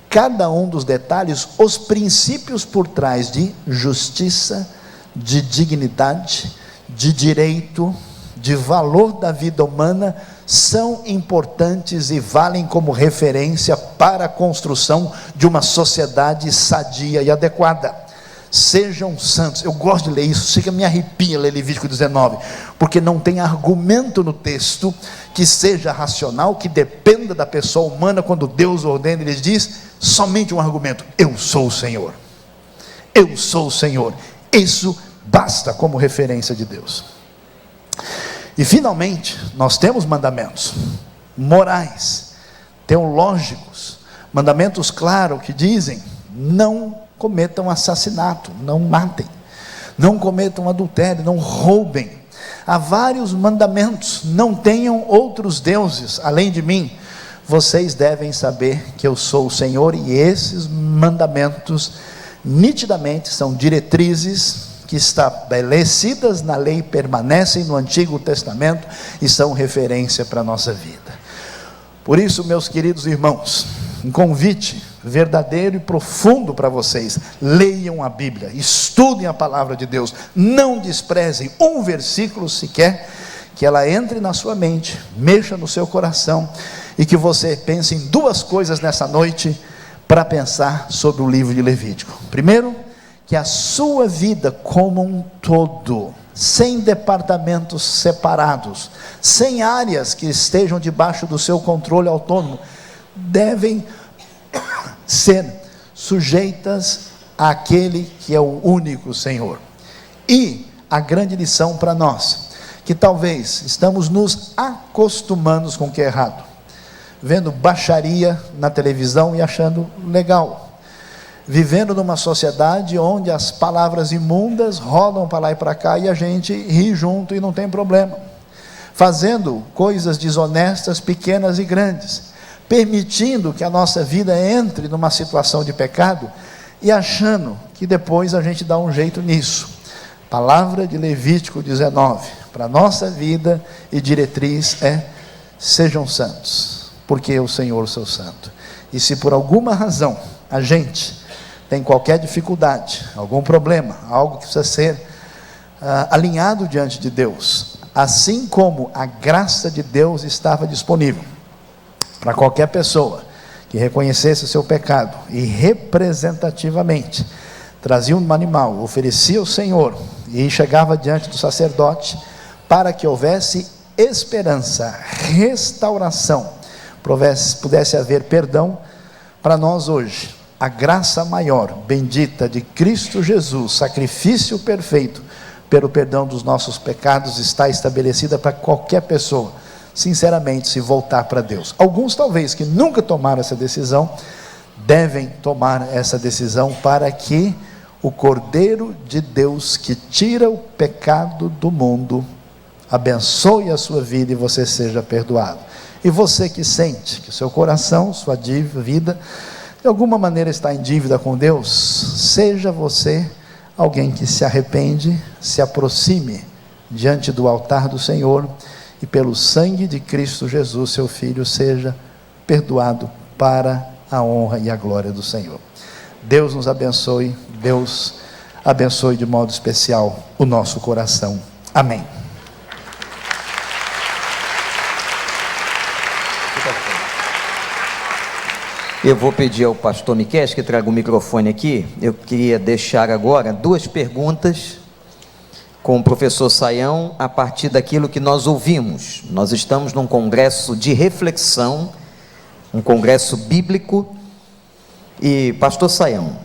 cada um dos detalhes, os princípios por trás de justiça, de dignidade, de direito, de valor da vida humana, são importantes e valem como referência para a construção de uma sociedade sadia e adequada. Sejam santos. Eu gosto de ler isso, chega, me arrepia ler Levítico 19, porque não tem argumento no texto que seja racional, que dependa da pessoa humana. Quando Deus ordena, ele diz somente um argumento: eu sou o Senhor, eu sou o Senhor. Isso basta como referência de Deus. E finalmente, nós temos mandamentos morais, teológicos, mandamentos claros que dizem: não cometam assassinato, não matem, não cometam adultério, não roubem. Há vários mandamentos: não tenham outros deuses além de mim. Vocês devem saber que eu sou o Senhor. E esses mandamentos nitidamente são diretrizes que estabelecidas na lei, permanecem no Antigo Testamento e são referência para a nossa vida. Por isso, meus queridos irmãos, um convite verdadeiro e profundo para vocês: leiam a Bíblia, estudem a palavra de Deus, não desprezem um versículo sequer que ela entre na sua mente, mexa no seu coração, e que você pense em duas coisas nessa noite, para pensar sobre o livro de Levítico. Primeiro, que a sua vida como um todo, sem departamentos separados, sem áreas que estejam debaixo do seu controle autônomo, devem ser sujeitas àquele que é o único Senhor. E a grande lição para nós, que talvez estamos nos acostumando com o que é errado, vendo baixaria na televisão e achando legal, vivendo numa sociedade onde as palavras imundas rodam para lá e para cá e a gente ri junto e não tem problema, fazendo coisas desonestas, pequenas e grandes, permitindo que a nossa vida entre numa situação de pecado e achando que depois a gente dá um jeito nisso. Palavra de Levítico 19, para a nossa vida e diretriz é: sejam santos, porque o Senhor sou santo. E se por alguma razão a gente tem qualquer dificuldade, algum problema, algo que precisa ser alinhado diante de Deus, assim como a graça de Deus estava disponível para qualquer pessoa que reconhecesse o seu pecado e representativamente trazia um animal, oferecia ao Senhor e chegava diante do sacerdote para que houvesse esperança, restauração, pudesse haver perdão. Para nós hoje, a graça maior, bendita de Cristo Jesus, sacrifício perfeito pelo perdão dos nossos pecados, está estabelecida para qualquer pessoa, sinceramente, se voltar para Deus. Alguns talvez que nunca tomaram essa decisão, devem tomar essa decisão, para que o Cordeiro de Deus, que tira o pecado do mundo, abençoe a sua vida e você seja perdoado. E você que sente que o seu coração, sua vida, de alguma maneira está em dívida com Deus, seja você alguém que se arrepende, se aproxime diante do altar do Senhor, e pelo sangue de Cristo Jesus, seu Filho, seja perdoado para a honra e a glória do Senhor. Deus nos abençoe, Deus abençoe de modo especial o nosso coração. Amém. Eu vou pedir ao pastor Miquel que traga o microfone aqui. Eu queria deixar agora duas perguntas com o professor Sayão, a partir daquilo que nós ouvimos. Nós estamos num congresso de reflexão, um congresso bíblico. E pastor Sayão,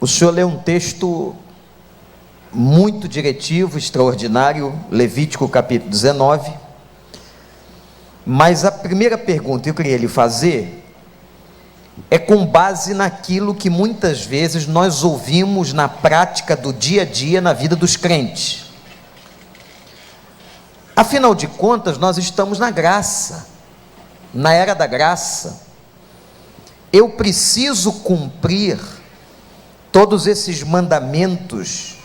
o senhor leu um texto muito diretivo, extraordinário, Levítico capítulo 19, mas a primeira pergunta que eu queria lhe fazer é com base naquilo que muitas vezes nós ouvimos na prática do dia a dia, na vida dos crentes. Afinal de contas, nós estamos na graça, na era da graça. Eu preciso cumprir todos esses mandamentos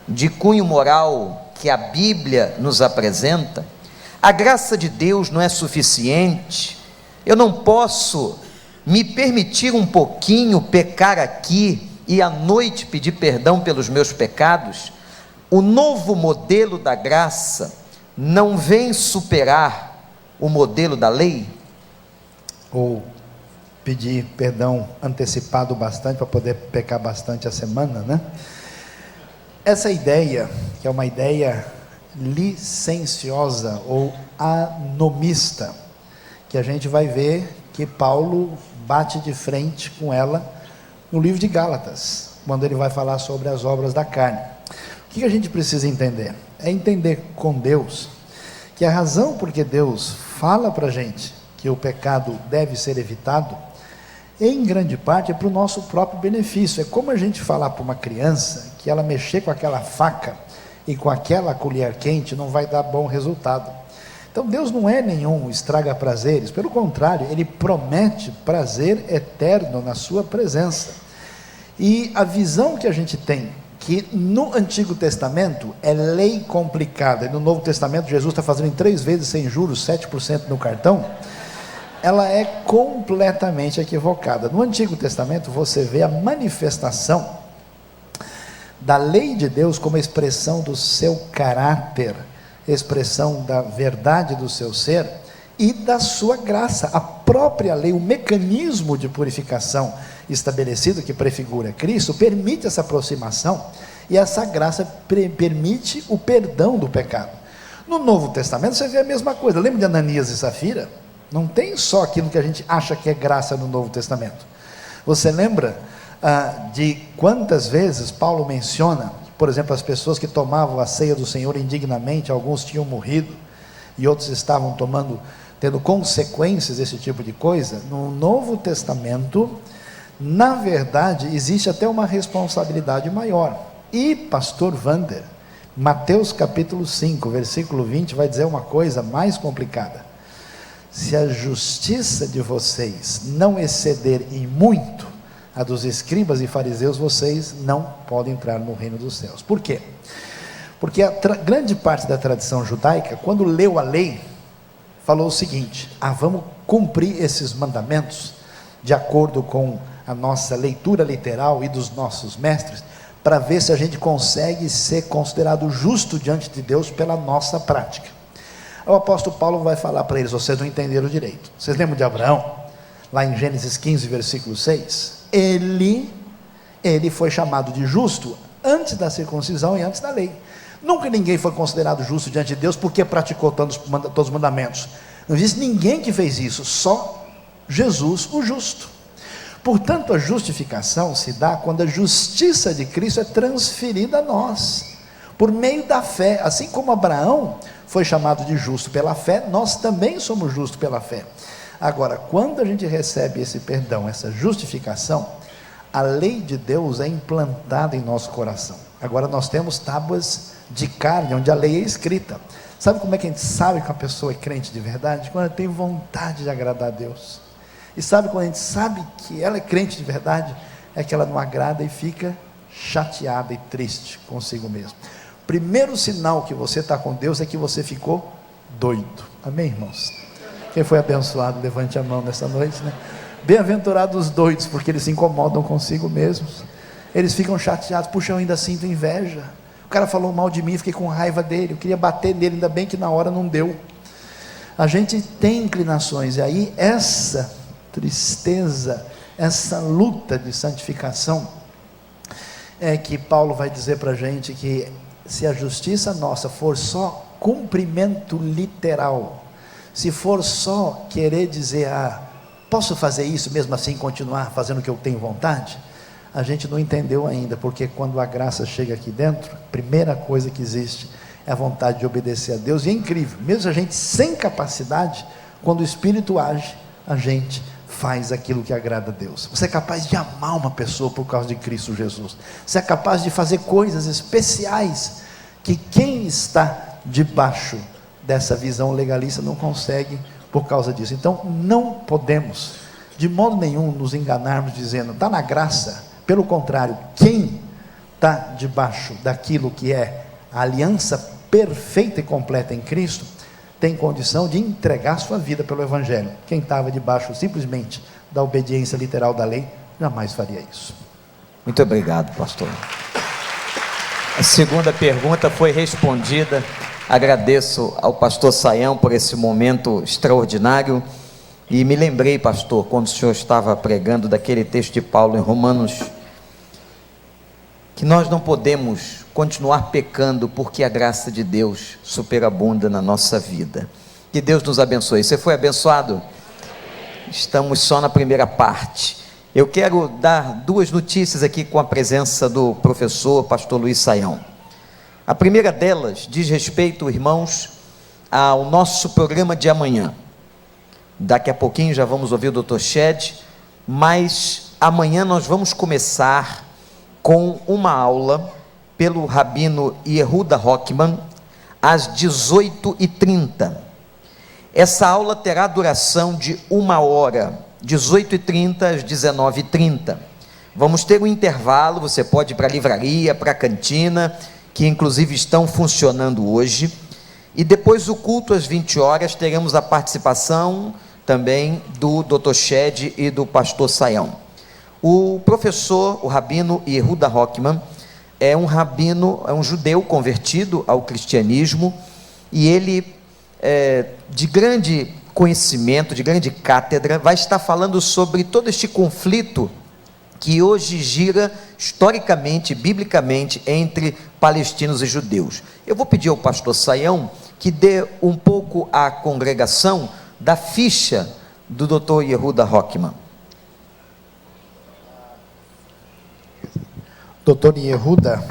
de cunho moral que a Bíblia nos apresenta. A graça de Deus não é suficiente. Eu não posso me permitir um pouquinho pecar aqui e à noite pedir perdão pelos meus pecados. O novo modelo da graça não vem superar o modelo da lei? Ou pedir perdão antecipado bastante, para poder pecar bastante a semana, né? Essa ideia, que é uma ideia licenciosa ou anomista, que a gente vai ver que Paulo bate de frente com ela no livro de Gálatas, quando ele vai falar sobre as obras da carne. O que a gente precisa entender? É entender com Deus que a razão por que Deus fala para a gente que o pecado deve ser evitado, em grande parte é para o nosso próprio benefício. É como a gente falar para uma criança que ela mexer com aquela faca e com aquela colher quente não vai dar bom resultado. Então Deus não é nenhum estraga prazeres, pelo contrário, Ele promete prazer eterno na sua presença. E a visão que a gente tem, que no Antigo Testamento é lei complicada, e no Novo Testamento Jesus está fazendo em 3 vezes sem juros, 7% no cartão, ela é completamente equivocada. No Antigo Testamento você vê a manifestação da lei de Deus como expressão do seu caráter expressão da verdade do seu ser e da sua graça. A própria lei, o mecanismo de purificação estabelecido, que prefigura Cristo, permite essa aproximação, e essa graça permite o perdão do pecado. No Novo Testamento você vê a mesma coisa. Lembra de Ananias e Safira? Não tem só aquilo que a gente acha que é graça no Novo Testamento. Você lembra de quantas vezes Paulo menciona, por exemplo, as pessoas que tomavam a ceia do Senhor indignamente, alguns tinham morrido e outros estavam tendo consequências desse tipo de coisa. No Novo Testamento, na verdade, existe até uma responsabilidade maior. E pastor Wander, Mateus capítulo 5, versículo 20, vai dizer uma coisa mais complicada: se a justiça de vocês não exceder em muito a dos escribas e fariseus, vocês não podem entrar no reino dos céus. Por quê? Porque a grande parte da tradição judaica, quando leu a lei, falou o seguinte: vamos cumprir esses mandamentos de acordo com a nossa leitura literal e dos nossos mestres, para ver se a gente consegue ser considerado justo diante de Deus pela nossa prática. O apóstolo Paulo vai falar para eles: vocês não entenderam direito. Vocês lembram de Abraão? Lá em Gênesis 15, versículo 6, ele foi chamado de justo antes da circuncisão e antes da lei. Nunca ninguém foi considerado justo diante de Deus porque praticou todos os mandamentos. Não existe ninguém que fez isso, só Jesus, o justo. Portanto, a justificação se dá quando a justiça de Cristo é transferida a nós, por meio da fé. Assim como Abraão foi chamado de justo pela fé, nós também somos justos pela fé. Agora, quando a gente recebe esse perdão, essa justificação, a lei de Deus é implantada em nosso coração. Agora nós temos tábuas de carne, onde a lei é escrita. Sabe como é que a gente sabe que uma pessoa é crente de verdade? Quando ela tem vontade de agradar a Deus. E sabe quando a gente sabe que ela é crente de verdade? É que ela não agrada e fica chateada e triste consigo mesmo. Primeiro sinal que você está com Deus é que você ficou doido. Amém, irmãos? Quem foi abençoado, levante a mão nessa noite, né? Bem-aventurados os doidos, porque eles se incomodam consigo mesmos. Eles ficam chateados: puxa, eu ainda sinto inveja. O cara falou mal de mim, fiquei com raiva dele, eu queria bater nele, ainda bem que na hora não deu. A gente tem inclinações, e aí essa tristeza, essa luta de santificação, é que Paulo vai dizer para a gente que se a justiça nossa for só cumprimento literal, se for só querer dizer: posso fazer isso mesmo assim, continuar fazendo o que eu tenho vontade, a gente não entendeu ainda, porque quando a graça chega aqui dentro, a primeira coisa que existe é a vontade de obedecer a Deus. E é incrível, mesmo a gente sem capacidade, quando o Espírito age, a gente faz aquilo que agrada a Deus. Você é capaz de amar uma pessoa por causa de Cristo Jesus. Você é capaz de fazer coisas especiais que quem está debaixo dessa visão legalista não consegue por causa disso. Então não podemos de modo nenhum nos enganarmos dizendo: está na graça. Pelo contrário, quem está debaixo daquilo que é a aliança perfeita e completa em Cristo, tem condição de entregar sua vida pelo Evangelho. Quem estava debaixo simplesmente da obediência literal da lei, jamais faria isso. Muito obrigado, pastor. A segunda pergunta foi respondida. Agradeço ao pastor Saião por esse momento extraordinário. E me lembrei, pastor, quando o senhor estava pregando daquele texto de Paulo em Romanos, que nós não podemos continuar pecando porque a graça de Deus superabunda na nossa vida. Que Deus nos abençoe. Você foi abençoado? Estamos só na primeira parte. Eu quero dar duas notícias aqui com a presença do professor pastor Luiz Saião. A primeira delas diz respeito, irmãos, ao nosso programa de amanhã. Daqui a pouquinho já vamos ouvir o Dr. Shed, mas amanhã nós vamos começar com uma aula pelo Rabino Yehuda Rockman, às 18h30. Essa aula terá duração de 1 hora, 18h30 às 19h30. Vamos ter um intervalo, você pode ir para a livraria, para a cantina, que inclusive estão funcionando hoje, e depois do culto às 20 horas, teremos a participação também do Dr. Shed e do pastor Saião. O professor, o rabino Yehuda Rockman, é um rabino, é um judeu convertido ao cristianismo, e ele, de grande conhecimento, de grande cátedra, vai estar falando sobre todo este conflito que hoje gira historicamente, biblicamente, entre palestinos e judeus. Eu vou pedir ao pastor Saião que dê um pouco à congregação da ficha do Dr. Yehuda Rockman. Dr. Yehuda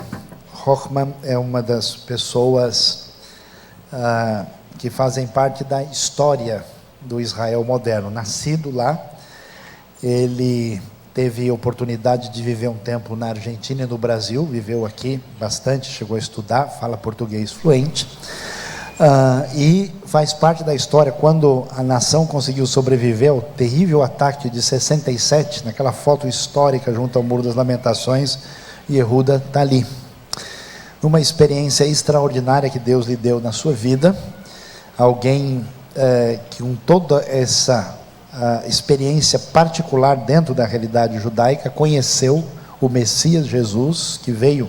Rockman é uma das pessoas que fazem parte da história do Israel moderno. Nascido lá, ele teve oportunidade de viver um tempo na Argentina e no Brasil, viveu aqui bastante, chegou a estudar, fala português fluente, e faz parte da história. Quando a nação conseguiu sobreviver ao terrível ataque de 67, naquela foto histórica junto ao Muro das Lamentações, Yehuda está ali, numa experiência extraordinária que Deus lhe deu na sua vida, alguém que com toda essa experiência particular dentro da realidade judaica, conheceu o Messias Jesus, que veio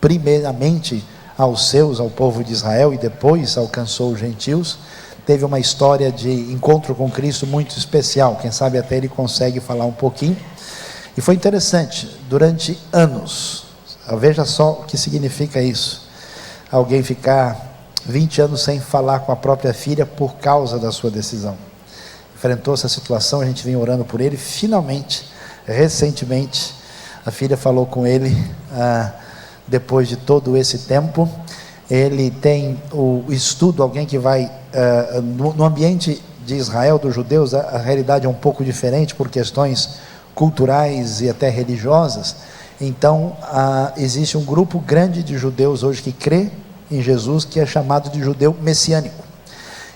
primeiramente aos seus, ao povo de Israel, e depois alcançou os gentios. Teve uma história de encontro com Cristo muito especial, quem sabe até ele consegue falar um pouquinho. E foi interessante, durante anos, veja só o que significa isso, alguém ficar 20 anos sem falar com a própria filha por causa da sua decisão. Enfrentou essa situação, a gente vem orando por ele. Finalmente, recentemente, a filha falou com ele, depois de todo esse tempo. Ele tem o estudo, alguém que vai, no ambiente de Israel, dos judeus, a realidade é um pouco diferente por questões culturais e até religiosas. Então, existe um grupo grande de judeus hoje que crê em Jesus, que é chamado de judeu messiânico,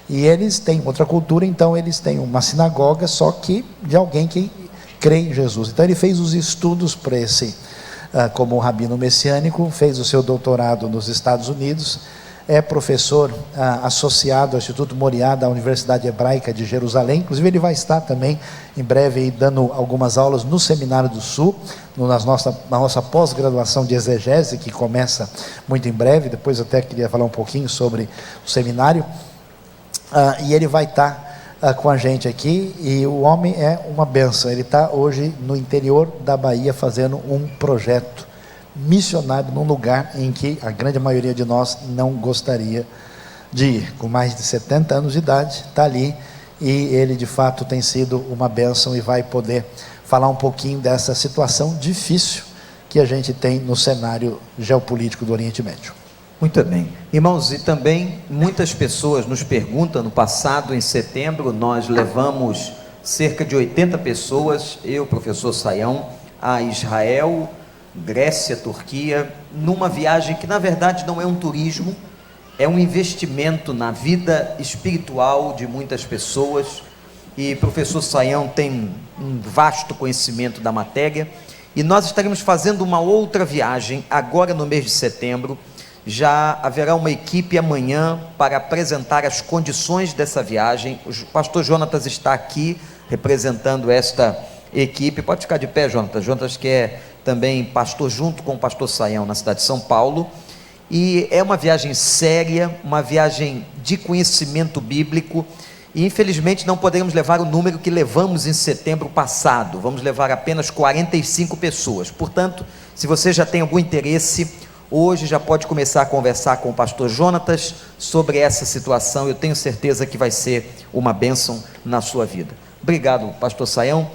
e eles têm outra cultura, então eles têm uma sinagoga, só que de alguém que crê em Jesus. Então ele fez os estudos para esse, como um rabino messiânico, fez o seu doutorado nos Estados Unidos, é professor associado ao Instituto Moriá da Universidade Hebraica de Jerusalém. Inclusive ele vai estar também em breve aí, dando algumas aulas no Seminário do Sul, na nossa pós-graduação de exegese, que começa muito em breve. Depois eu até queria falar um pouquinho sobre o seminário, e ele vai estar com a gente aqui, e o homem é uma bênção. Ele está hoje no interior da Bahia fazendo um projeto missionário num lugar em que a grande maioria de nós não gostaria de ir. Com mais de 70 anos de idade, está ali, e ele de fato tem sido uma bênção, e vai poder falar um pouquinho dessa situação difícil que a gente tem no cenário geopolítico do Oriente Médio. Muito bem, irmãos, e também muitas pessoas nos perguntam. No passado, em setembro, nós levamos cerca de 80 pessoas, eu, professor Saião, a Israel, Grécia, Turquia, numa viagem que na verdade não é um turismo, é um investimento na vida espiritual de muitas pessoas. E professor Saião tem um vasto conhecimento da matéria, e nós estaremos fazendo uma outra viagem agora no mês de setembro. Já haverá uma equipe amanhã para apresentar as condições dessa viagem. O pastor Jonatas está aqui representando esta equipe. Pode ficar de pé, Jonatas. Jonatas, que é também pastor junto com o pastor Saião na cidade de São Paulo. E é uma viagem séria, uma viagem de conhecimento bíblico, e infelizmente não podemos levar o número que levamos em setembro passado. Vamos levar apenas 45 pessoas. Portanto, se você já tem algum interesse, hoje já pode começar a conversar com o pastor Jonatas sobre essa situação. Eu tenho certeza que vai ser uma bênção na sua vida. Obrigado, pastor Saião.